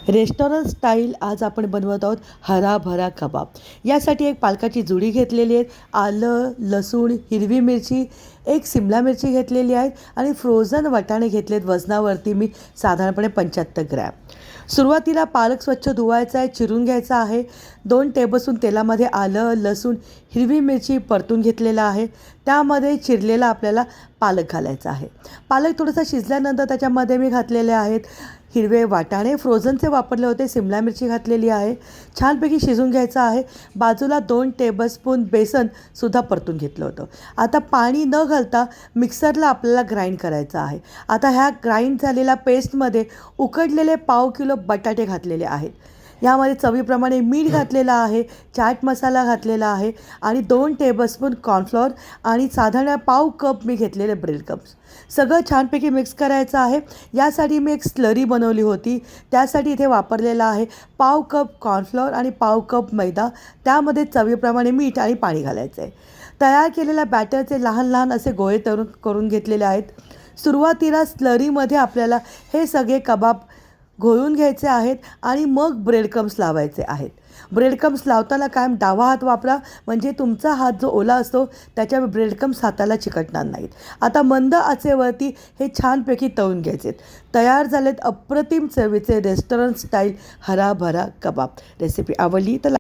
Restaurant style आज आपण बनवत आहोत हराभरा कबाब. यासाठी एक पालकाची जुडी घेतलेली आहे, आलं, लसूण, हिरवी मिरची, एक सिमला मिरची घेतलेली आहे आणि फ्रोझन वाटाणे घेतलेत. वजनावरती मी साधारणपणे 75 ग्रॅम. सुरुवातीला पालक स्वच्छ धुवायचा आहे, चिरून घ्यायचा आहे. 2 टेबलस्पून तेलामध्ये आलं, लसूण, हिरवी मिरची परतून घेतलेला आहे. त्यामध्ये चिरलेला आपल्याला पालक घालायचा आहे. पालक थोडासा शिजल्यानंतर त्याच्यामध्ये मी घातलेले आहेत हिरवे वाटाणे, फ्रोझनचे वापरले होते, सिमला मिरची घातलेली आहे. छानपैकी शिजून घ्यायचं आहे. बाजूला 2 टेबलस्पून बेसनसुद्धा परतून घेतलं होतं. आता पाणी न घालता मिक्सरला आपल्याला ग्राइंड करायचं आहे. आता ह्या ग्राइंड झालेल्या पेस्टमध्ये उकडलेले पाव किलो बटाटे घातलेले आहेत. यामध्ये चवीप्रमाणे मीठ घातलेलं आहे, चाट मसाला घातलेला आहे आणि 2 टेबलस्पून कॉर्नफ्लॉवर आणि साधारण पाव कप मी घेतलेले ब्रेड क्रम्स. सगळं छानपैकी मिक्स करायचं आहे. यासाठी मी एक स्लरी बनवली होती. त्यासाठी इथे वापरलेला आहे पाव कप कॉर्नफ्लॉवर आणि पाव कप मैदा. त्यामध्ये चवीप्रमाणे मीठ आणि पाणी घालायचं आहे. तयार केलेल्या बॅटरचे लहान लहान असे गोळे करून घेतलेले आहेत. सुरुवातीला स्लरीमध्ये आपल्याला हे सगळे कबाब घोळून घ्यायचे आहेत आणि मग ब्रेड क्रम्स लावायचे आहेत. ब्रेड क्रम्स लावताना कायम डावा हात वापरा, म्हणजे तुमचा हात जो ओला असतो त्याच्या ब्रेड क्रम्स हाताला चिकटणार नाहीत. आता मंद आचेवरती हे छानपैकी तळून घ्यायचे. तयार झालेत अप्रतिम चवीचे रेस्टॉरंट स्टाईल हराभरा कबाब. रेसिपी आवडली तर